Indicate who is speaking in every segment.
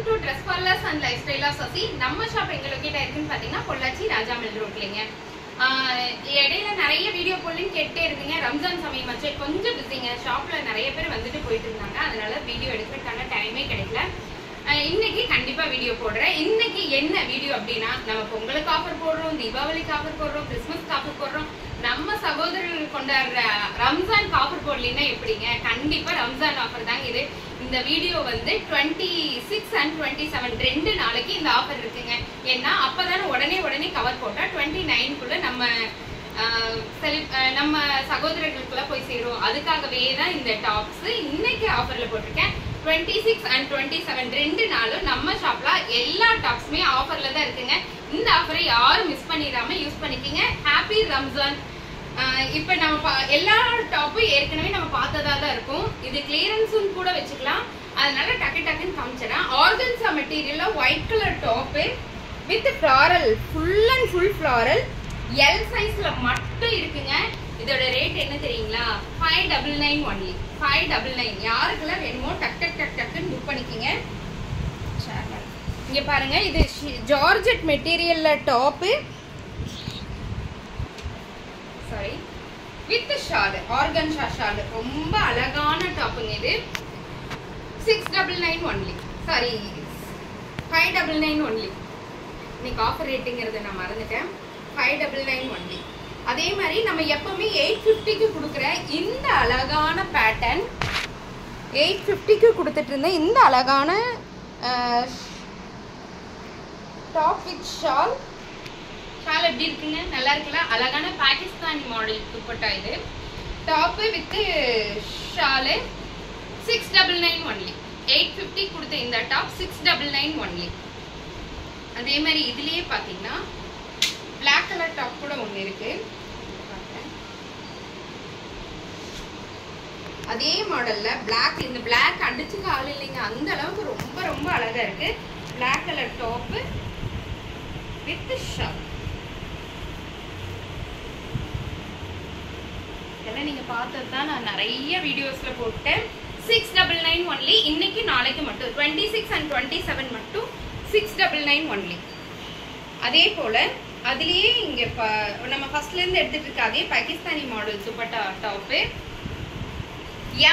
Speaker 1: to Dress Parlors and Lifestyle of Sasi. நம்ம shop எங்க locate ஆயிருக்குன்னு பாத்தீங்கன்னா பொள்ளாச்சி ராஜாமல் ரோட்லங்க. இடையில நிறைய வீடியோ போடலன்னு கேட்டே இருக்கீங்க. ரம்ஜான் சமயம் வச்சு கொஞ்சம் பிஸிங்க. ஷாப்ல நிறைய பேர் வந்துட்டு போயிட்டு இருந்தாங்க. அதனால வீடியோ எடுக்கிறதுக்கான டைமே கிடைக்கல. இன்னைக்கு கண்டிப்பா வீடியோ போடுறேன். இன்னைக்கு என்ன வீடியோ அப்படின்னா, நம்ம பொங்கலுக்கு ஆஃபர் போடுறோம், தீபாவளிக்கு ஆஃபர் போடுறோம், கிறிஸ்துமஸ்க்கு ஆஃபர் போடுறோம். நம்ம சகோதரர்கள் கொண்டாடுற ரம்ஜான் ஆஃபர் போடலன்னா எப்படிங்க? கண்டிப்பா ரம்ஜான் ஆஃபர் தாங்க இது. இந்த வீடியோ வந்து 26 and 27 ரெண்டு நாளைக்கு இந்த ஆஃபர் இருக்குங்க. ஏன்னா அப்பதானே உடனே கவர் போட்டா 29க்குள்ள நம்ம சகோதரர்களுக்குள்ள போய் சேரும். அதுக்காகவே தான் இந்த டாப்ஸ் இன்னைக்கு ஆஃபர்ல போட்டிருக்கேன். 26 and 27 ரெண்டு நாளும் நம்ம ஷாப்ல எல்லா டாப்ஸுமே ஆஃபர்ல தான் இருக்குங்க. இந்த ஆஃபரை யாரும் மிஸ் பண்ணிடாம யூஸ் பண்ணிக்கிங்க. ஹாப்பி ரம்ஜான். இப்ப நம்ம எல்லா டாப்பும் ஏற்கனவே நம்ம பார்த்ததா தான் இருக்கும். இது கிளியரன்ஸும் கூட வச்சுக்கலாம். அதனால டக்குன்னு காமிச்சிடறேன். ஆர்கன்ஸா மெட்டீரியல்ல white colour top with floral, full and full floral, L சைஸ்ல மட்டும் இருக்குங்க. இதோட ரேட் என்ன தெரியுங்களா? 599 ஒன்லி. 599. யாருக்கெல்லாம் வேணுமோ டக்குன்னு புக் பண்ணிக்கிங்க. இங்க பாருங்க, இது ஜார்ஜெட் மெட்டீரியல்ல top, sorry, with shawl, organza shawl. ரொம்ப அழகான டாப்புங்க இது. 699 ஒன்லி. Sorry, 599 only. இன்னைக்கு ஆஃபர் ரேட்டுங்கிறத நான் மறந்துட்டேன். 599 ஒன்லி. அதே மாதிரி நம்ம எப்பவுமே 850க்கு கொடுக்குற இந்த அழகான பேட்டர்ன், 850க்கு கொடுத்துட்டு இருந்தேன் இந்த அழகான டாப் வித் ஷால். ஷால் எப்படி இருக்குங்க? நல்லா இருக்குல்ல? அழகான பாகிஸ்தானி மாடல் துப்பட்டா இது. Top with shawl 699 only. 850 கொடுத்த இந்த டாப் 699 ஒன்லி. அதே மாதிரி இதுலயே பாத்தீங்கன்னா பிளாக் கலர் டாப் கூட ஒண்ணு இருக்கு. அதே மாடல்ல பிளாக், இந்த பிளாக் அடிச்சுக்க ஆள் இல்லைங்க, அந்த அளவுக்கு ரொம்ப அழகா இருக்கு. Black colour top with shawl. இதெல்லாம் நீங்க பார்த்தது தான். நான் நிறைய வீடியோஸ்ல போட்டேன். 699 ஒன்லி. இன்னைக்கு நாளைக்கு மட்டும் 26 and 27 மட்டும் 699 ஒன்லி. அதே போல அதுலயே இங்க நம்ம ஃபர்ஸ்ட்ல இருந்து எடுத்துட்டு இருக்க அதே Pakistani model dupatta top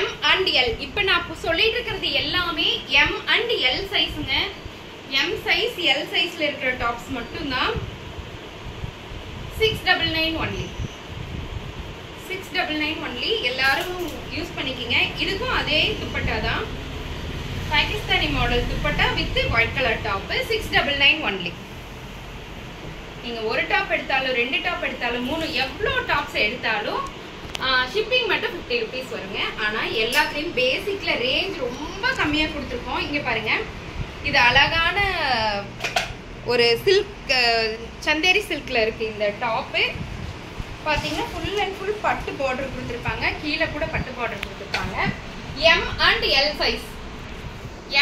Speaker 1: M and L. இப்ப நான் சொல்லிட்டு இருக்கிறது எல்லாமே M and L சைஸ்ங்க. M size, L சைஸ்ல இருக்கிற டாப்ஸ் மட்டும் தான் 699 ஒன்லி. 699 ஒன்லி. எல்லாரும் யூஸ் பண்ணிக்கிங்க. இதுக்கும் அதே துப்பட்டா தான், Pakistani model dupatta with white colour top 699 only. நீங்க ஒரு டாப் எடுத்தாலும், ரெண்டு டாப் எடுத்தாலும், மூணு, எவ்வளோ டாப்ஸ் எடுத்தாலும் ஷிப்பிங் மட்டும் 50 ருபீஸ் வருங்க. ஆனா எல்லாத்துலயும் பேசிக்ல ரேஞ்ச் ரொம்ப கம்மியா கொடுத்துருக்கோம். இங்க பாருங்க, இது அழகான ஒரு சில்க், சந்தேரி சில்க்ல இருக்கு இந்த டாப்பு. பாத்தீங்கன்னா ஃபுல் அண்ட் ஃபுல் பட்டு பார்டர் கொடுத்துருப்பாங்க. கீழே கூட பட்டு பார்டர் கொடுத்துருப்பாங்க. M and L size,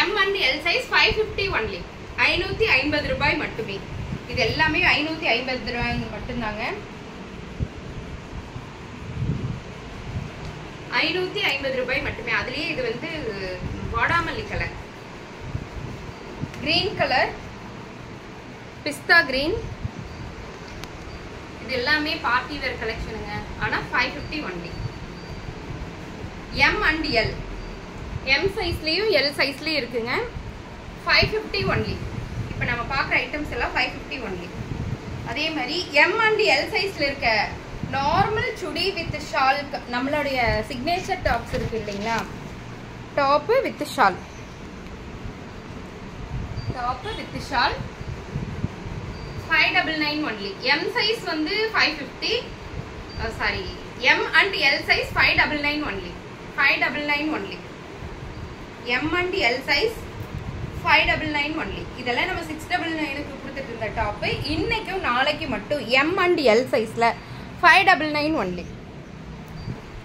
Speaker 1: M and L size 550 only. 550 ரூபாய் மட்டுமே. இது எல்லாமே 550 ரூபாய் மட்டும்தாங்க. 550 ரூபாய் மட்டுமே. அதுலயே இது வந்து வாடாமல்லி கலர், கிரீன் கலர், பிஸ்தா கிரீன். இது எல்லாமே பார்ட்டி வேர் கலெக்ஷனுங்க. ஆனா 550 only. M and L, M சைஸ்லயும் L சைஸ்லயும் இருக்குங்க. 550 ஒன்லி. இப்ப நம்ம பார்க்குற ஐட்டம்ஸ் எல்லாம் 550 ஒன்லி. அதே மாதிரி M and L சைஸ்ல இருக்க நார்மல் சுடி வித் ஷால், நம்மளுடைய சிக்னேச்சர் டாப்ஸ் இருக்கு இல்லைங்களா, top with shawl, top with shawl 599 only. M size வந்து 550, sorry, M and L size 599 only. 599 only. M and L size 599 only. இதெல்லாம் நம்ம 699க்கு கொடுத்துட்டு இருந்த டாப்பு இன்னைக்கும் நாளைக்கு மட்டும் M and L சைஸ்ல 599 ஒன்லி.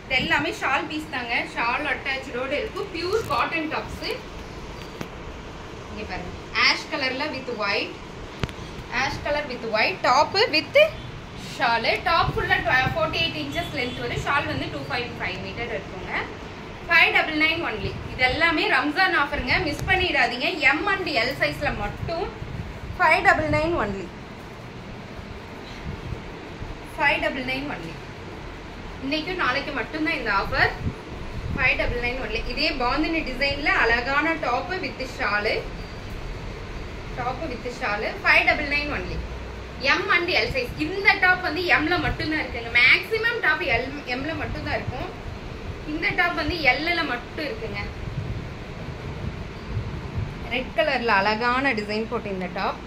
Speaker 1: இது எல்லாமே ஷால் பீஸ் தாங்க. ஷால் அட்டாச்சோட இருக்கும். Pure cotton tops. இங்க பாருங்க, ஆஷ் கலர்ல with white, ash colour with white top with shawl. Top ஃபுல்லா 48 இன்ச்சஸ் லென்த் வரும். ஷால் வந்து 2.5 மீட்டர் இருக்குங்க. 599 ஒன்லி. இது எல்லாமே ரம்ஜான் ஆஃபருங்க, மிஸ் பண்ணிடாதீங்க. M and L சைஸ்ல மட்டும் 599 ஒன்லி. 599 ஒன்லி. இன்னைக்கு நாளைக்கு மட்டும்தான் இந்த ஆஃபர். 599 ஒன்லி. இதே பாந்தினி டிசைன்ல அழகான top with shawl. Top with shawl 599 only. M and L size. இந்த டாப் வந்து M ல மட்டும் தான் இருக்குங்க. மேக்ஸிமம் டாப் M ல மட்டும் தான் இருக்கும். இந்த டாப் வந்து L ல மட்டும் இருக்குங்க. ரெட் கலர்ல அழகான டிசைன் போட்டு இந்த top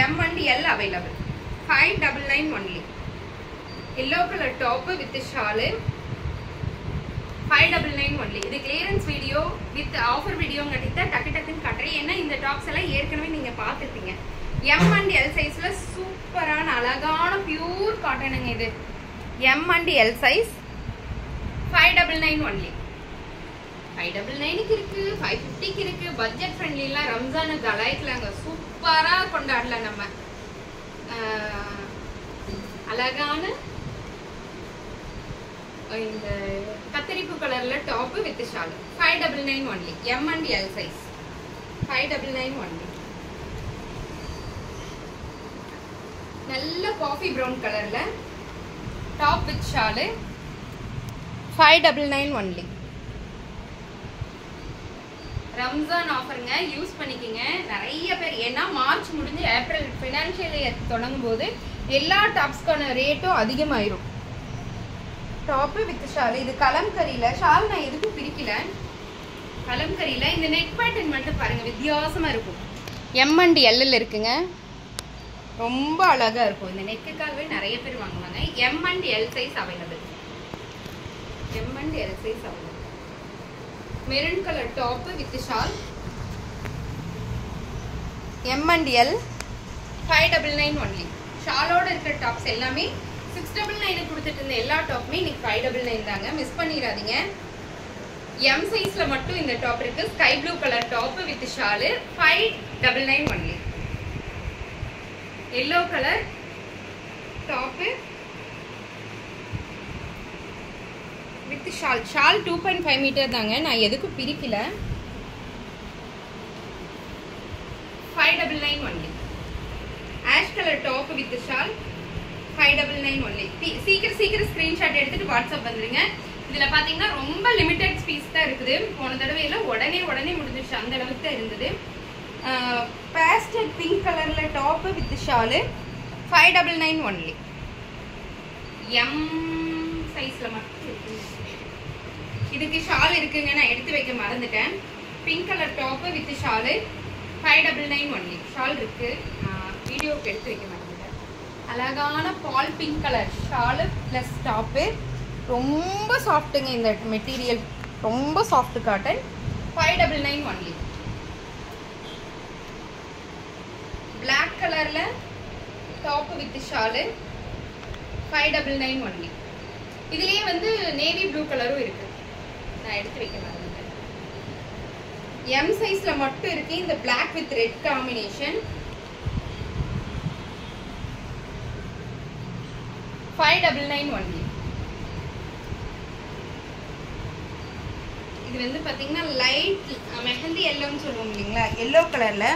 Speaker 1: M and L available. 599 only. Yellow colour top with shawl 599 only. இது கிளியரன்ஸ் வீடியோ வித் ஆஃபர் வீடியோங்கிறத டக்கு டக்குன்னு காட்டுறேன். ஏன்னா இந்த டாப்ஸ் எல்லாம் ஏற்கனவே நீங்க பார்த்துருப்பீங்க. M and L சைஸ்ல சூப்பரான அழகான பியூர் காட்டனுங்க இது. M and L size 599 only. 599க்கு இருக்கு, 550க்கு இருக்கு. பட்ஜெட் ஃப்ரெண்ட்லிலாம் ரம்ஜானு கலாய்க்கலாங்க, சூப்பரா கொண்டாடலாம் நம்ம. அழகான இந்த கத்தரிப்பு கலர்ல top with shawl 599 only. M and L size 599 only. நல்ல காஃபி பிரவுன் கலர்ல top with shawl 599 only. Ramzan ஆஃபருங்க, யூஸ் பண்ணிக்கிங்க நிறைய பேர். ஏன்னா மார்ச் முடிஞ்சு ஏப்ரல் ஃபினான்ஷியல் இயர் தொடங்கும் போது எல்லா டாப்ஸ்க்கான ரேட்டும் அதிகமாயிரும். Top with shawl. இது கலம்கரியில ஷால் நான் எதுக்கும் பிரிக்கல. கலம்கரியில இந்த நெக் பேட்டர்ன் மட்டும் பாருங்க, வித்தியாசமா இருக்கும். M and L இருக்குங்க, ரொம்ப அழகா இருக்கும். இந்த நெக்குக்காகவே நிறைய பேர் வாங்குவாங்க. M and L size available. M and L size available. Maroon colour top with shawl M and L 599 only. ஷாலோட இருக்கிற டாப்ஸ் எல்லாமே 699 கொடுத்துட்டு இருந்த எல்லா டாப்புமே இன்னைக்கு 599 தாங்க, மிஸ் பண்ணிடாதீங்க. M சைஸ்ல மட்டும் இந்த டாப் இருக்கு. Sky blue colour top with shawl 599 only. Yellow colour top with shawl. Shawl 2.5 metre தாங்க, நான் எதுக்கும் பிரிக்கல. 599 only. Ash colour top with shawl 599 only. சீக்கிரம் ஸ்கிரீன்ஷாட் எடுத்துட்டு வாட்ஸ்அப் வந்துருங்க. இதுல பாத்தீங்கன்னா ரொம்ப லிமிடெட் பீஸ் தான் இருக்குது. போன தடவையில உடனே முடிஞ்சிருச்சு, அந்த அளவுக்கு தான் இருந்தது. பேஸ்டல் பிங்க் கலர்ல top with shawl 599 only. M சைஸ்ல மட்டும் இருக்குங்க. இதுக்கு ஷால் இருக்குங்க, நான் எடுத்து வைக்க மறந்துட்டேன். Pink colour top with shawl 599 only. Shawl இருக்கு, வீடியோக்கு எடுத்து வைக்க மறந்துட்டேன். அழகான பால் pink colour shawl plus top. ரொம்ப சாஃப்ட்டுங்க இந்த மெட்டீரியல், ரொம்ப சாஃப்ட் காட்டன். 599 ஒன்லி. பிளாக் கலர்ல டாப் வித் ஷால் 599 ஒன்லி. இதுலயே வந்து நேவி ப்ளூ கலரும் இருக்கு, நான் எடுத்து வைக்க மறந்துட்டேன். M சைஸ்ல மட்டும் இருக்கு இந்த black with red combination. 599 only. இது வந்து பாத்தீங்கன்னா லைட் மெஹந்தி எல்லோன்னு சொல்லுவோம் இல்லைங்களா, எல்லோ கலர்ல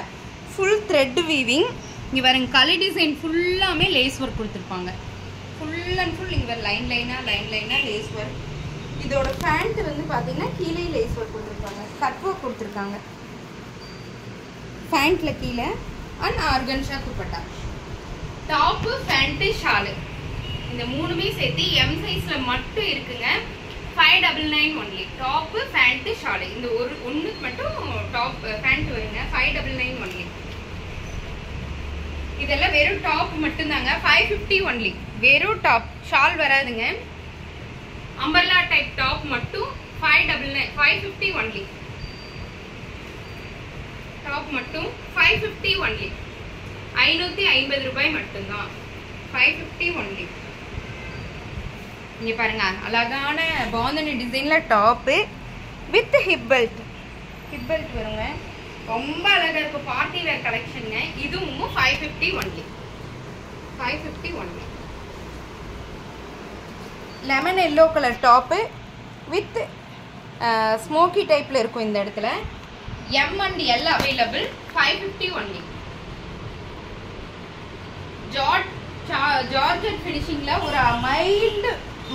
Speaker 1: ஃபுல் த்ரெட் வீவிங். இங்க பாருங்க, கலர் டிசைன் ஃபுல்லாமே லேஸ் ஒர்க் கொடுத்துருப்பாங்க. ஃபுல் அண்ட் ஃபுல் இங்க லைன் லைனா லேஸ் ஒர்க். இதோட பேண்ட் வந்து பாத்தீங்கன்னா கீழே லேஸ் ஒர்க் கொடுத்துருப்பாங்க, கட் ஒர்க் கொடுத்துருக்காங்க பேண்ட்ல கீழே. And organza dupatta. Top pant shawl இந்த மூணுமே சேர்த்து M சைஸ்ல மட்டும் இருக்குங்க. 599 ஒன்லி. டாப்பு பேண்ட் ஷாலு இந்த ஒண்ணுக்கு மட்டும் டாப் பேண்ட் வருங்க. 599 ஒன்லி. இதெல்லாம் வெறும் டாப் மட்டும் தாங்க. 550 ஒன்லி. வெறும் டாப், ஷால் வராதுங்க. அம்பர்லா டைப் டாப் மட்டும் 550 ஒன்லி. டாப் மட்டும் 550 ஒன்லி. 550 ரூபாய் மட்டும்தான். 550 ஒன்லி. இங்க பாருங்க, அழகான பாந்தனி டிசைன்ல top with hip belt. Hip belt வருங்க, ரொம்ப அழகா இருக்கும். பார்ட்டி வேர் கலெக்ஷனுங்க. இதுவும் 550 only. 550 only. Lemon yellow colour top with smoky டைப்பில் இருக்கும் இந்த இடத்துல. M and L available. 550 only. Georgette ஃபினிஷிங்கில் ஒரு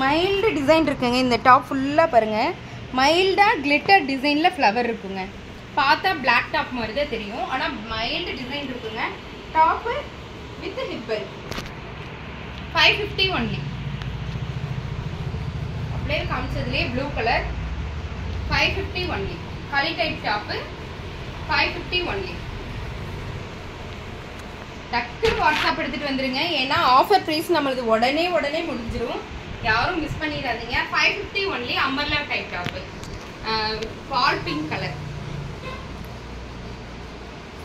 Speaker 1: மைல்டு டிசைன் இருக்குங்க. இந்த டாப் ஃபுல்லாக பாருங்கள், மைல்டாக கிளிட்டர் டிசைனில் ஃப்ளவர் இருக்குங்க. பார்த்தா பிளாக் டாப் மாதிரி தான் தெரியும், ஆனால் மைல்டு டிசைன் இருக்குங்க. Top with hipper. 550 ஒன்லி. அப்படியே காமிச்சதுலேயே ப்ளூ கலர். 550 ஒன்லி. களி டைப் டாப்பு. 550 ஒன்லி. டக்குன்னு வாட்ஸ்அப் எடுத்துகிட்டு வந்துடுங்க, ஏன்னா ஆஃபர் ப்ரைஸ் நம்மளது உடனே முடிஞ்சிடும். யாரும் மிஸ் பண்ணிடாதீங்க. 550 ஒன்லி. Umbrella type top. பால் பிங்க் கலர்.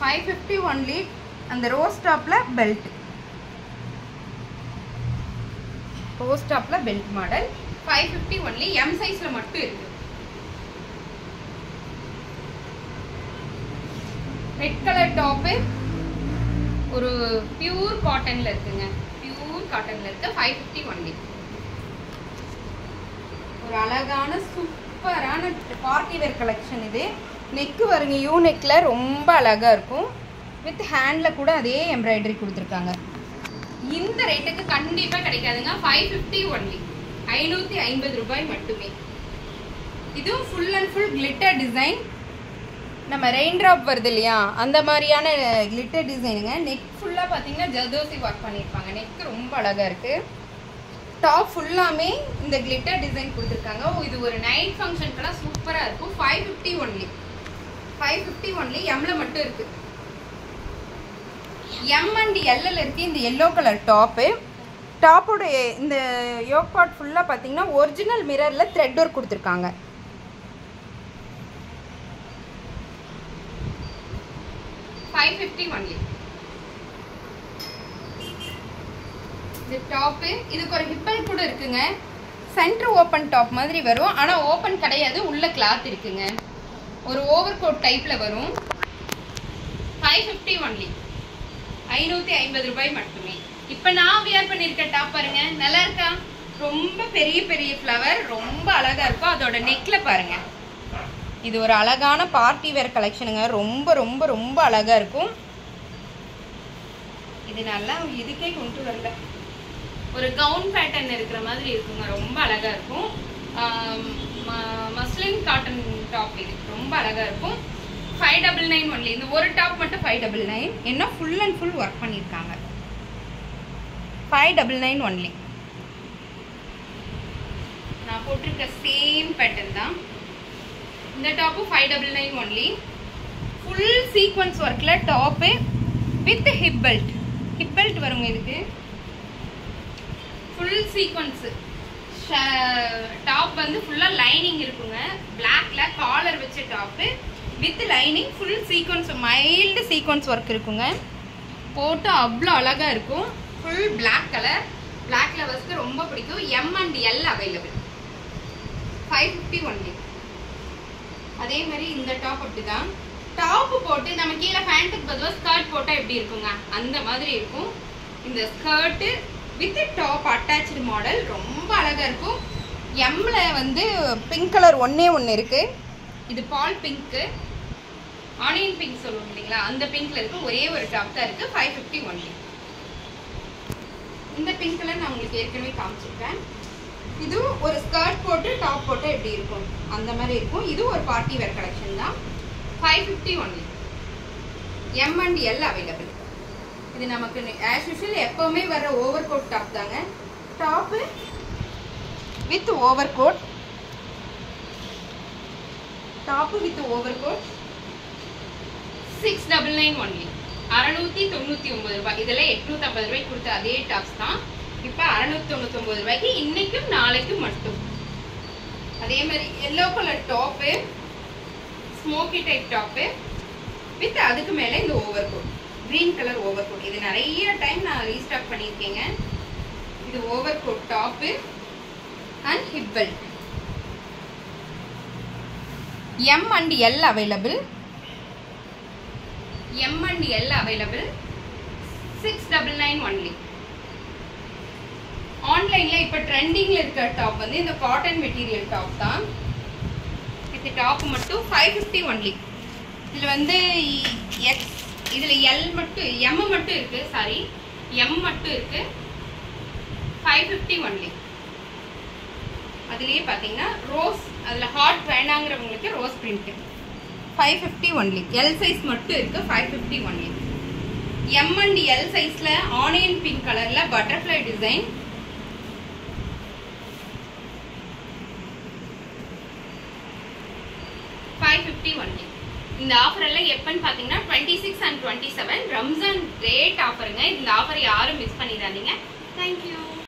Speaker 1: 550 ஒன்லி. அந்த ரோஸ் டாப்பில் பெல்ட். ரோஸ் டாப்பில் பெல்ட் மாடல். 550 ஒன்லி. எம் சைஸில் மட்டும் இருக்கு. ரெட் கலர் டாப்பு ஒரு பியூர் காட்டன்ல இருக்குங்க. பியூர் காட்டன்ல இருக்கு. 550 ஒன்லி. ஒரு அழகான சூப்பரான பார்ட்டி வேர் கலெக்ஷன் இது. நெக்கு வருங்க, யூ நெக்ல ரொம்ப அழகா இருக்கும். வித் ஹேண்ட்ல கூட அதே எம்ப்ராய்டரி கொடுத்துருக்காங்க. இந்த ரேட்டுக்கு கண்டிப்பா கிடைக்காதுங்க. 550 ஒன்லி. 550 ரூபாய் மட்டுமே. இதுவும் full and full glitter design. நம்ம ரெயின் ட்ராப் வருது இல்லையா, அந்த மாதிரியான கிளிட்டர் டிசைனுங்க. நெக் ஃபுல்லாக பார்த்தீங்கன்னா ஜர்தோசி ஒர்க் பண்ணியிருப்பாங்க. நெக் ரொம்ப அழகாக இருக்குது. டாப் ஃபுல்லாமே இந்த கிளிட்டர் டிசைன் கொடுத்துருக்காங்க. இது ஒரு நைட் ஃபங்க்ஷனுக்கெல்லாம் சூப்பராக இருக்கும். 550 ஒன்லி. 550 ஒன்லி. எம்ல மட்டும் இருக்குது. எம் அண்ட் எல்லில் இருக்குது இந்த எல்லோ கலர் டாப்பு. டாப்போட இந்த யோக் பார்ட் ஃபுல்லாக பார்த்தீங்கன்னா ஒரிஜினல் மிரரில் த்ரெட் ஒர்க் கொடுத்துருக்காங்க. $550 இந்த டாப். இதுக்கு ஒரு ஹிப்பல் கூட இருக்குங்க. சென்டர் ஓப்பன் டாப் மாதிரி வரும், ஆனா ஓப்பன் கிடையாது, உள்ள கிளாத் இருக்குங்க. ஒரு ஓவர் கோட் டைப்ல வரும். 550 ஒன்லி. 550 ரூபாய் மட்டுமே. இப்ப நான் வியர் பண்ணிருக்க டாப் பாருங்க, நல்லா இருக்கா? ரொம்ப பெரிய பெரிய ஃப்ளவர், ரொம்ப அழகா இருக்கும். அதோட நெக்ல பாருங்க, இது ஒரு அழகான பார்ட்டி வேர் கலெக்ஷனுங்க. ரொம்ப ரொம்ப ரொம்ப அழகா இருக்கும். இது நல்லா இதுக்கே கொண்டு வரல, ஒரு கவுன் பேட்டர்ன் இருக்கிற மாதிரி இருக்குங்க. ரொம்ப அழகா இருக்கும். மஸ்லின் காட்டன் டாப், இது ரொம்ப அழகா இருக்கும். 599 ஒன்லி. இந்த ஒரு டாப் மட்டும் 599. என்ன ஃபுல் அண்ட் ஃபுல் ஒர்க் பண்ணியிருக்காங்க. 599 ஒன்லி. நான் போட்டிருக்க சேம் பேட்டர்ன் தான். இந்த டாப்பு 599 ஒன்லி. ஃபுல் சீக்வன்ஸ் ஒர்க்ல top with hip belt. Hip belt வருங்க இதுக்கு. ஃபுல் சீக்வன்ஸ் டாப் வந்து ஃபுல்லா லைனிங் இருக்குங்க. பிளாக்ல காலர் வச்ச top with lining, full sequins, mild sequins work இருக்குங்க. போட்டு அவ்வளோ அழகா இருக்கும். Full black colour. பிளாக் லவர்ஸ்க்கு ரொம்ப பிடிக்கும். M and L available. 550 only. அதே மாதிரி இந்த டாப் அப்படிதான். டாப் போட்டு நம்ம கீழே பேண்ட்டுக்கு பதிலாக ஸ்கர்ட் போட்டா எப்படி இருக்குங்க, அந்த மாதிரி இருக்கும். இந்த ஸ்கர்ட் வித் டாப் அட்டாச்சு மாடல் ரொம்ப அழகா இருக்கும். எம்ல வந்து பிங்க் கலர் ஒன்னே ஒன்று இருக்கு. இது பால் பிங்க், ஆனியன் பிங்க் சொல்லுவோம் இல்லைங்களா, அந்த பிங்க்ல இருக்கு. ஒரே ஒரு டாப் தான் இருக்கு. 550 ஒன்லி. இந்த பிங்க் கலர் நான் உங்களுக்கு ஏற்கனவே காமிச்சிருக்கேன். இது ஒரு ஸ்கர்ட் போட்டு டாப் போட்டு எப்படி இருக்கும் அந்த மாதிரி இருக்கும். இது ஒரு பார்ட்டி வேர் கலெக்ஷன் தான். 550 only. M and L available. இது நமக்கு ஆஸ் யூஷுவல் எப்பவுமே வர ஓவர் கோட் டாப் தாங்க. Top with over coat. Top with over coat. 699 only. 699 ரூபாய். இதெல்லாம் 850 ரூபாய்க்கு கொடுத்த அதே டாப்ஸ் தான். இப்ப 699 ரூபாய்க்கு, இன்னைக்கும் நாளைக்கும் மட்டும். அதே மாதிரி yellow colour top, smoky type top with அதுக்கு மேல இந்த over coat, green colour over coat. இது நிறைய டைம் நான் ரீஸ்டாக் பண்ணியிருக்கேங்க. இது over coat top and hip belt. M and L available. M and L available. 699 only. ஆன்லைன்ல இப்ப ட்ரெண்டிங்ல இருக்க டாப் வந்து இந்த காட்டன் மெட்டீரியல் டாப் தான். இது டாப் மட்டும் 550 ஒன்லி. இதில் வந்து எக்ஸ், இதில் எல் மட்டும், எம் மட்டும் இருக்கு, சாரி எம் மட்டும் இருக்கு. 550 ஒன்லி. அதுலேயே பார்த்தீங்கன்னா ரோஸ், அதில் ஹார்ட் வேணாங்கிறவங்களுக்கு rose print 550 only. L size மட்டும் இருக்கு 550 ஒன்லி. எம் அண்ட் எல் சைஸ்ல ஆனியன் பிங்க் கலர்ல பட்டர்ஃப்ளை டிசைன். ஒன்லி. இந்த ஆஃபர் எல்லாம் எப்பன்னு பாத்தீங்கன்னா 26 and 27 ரம்ஜான் ரேட் ஆஃபருங்க. இந்த ஆஃபர் யாரும் மிஸ் பண்ணிடாதீங்க. தேங்க்யூ.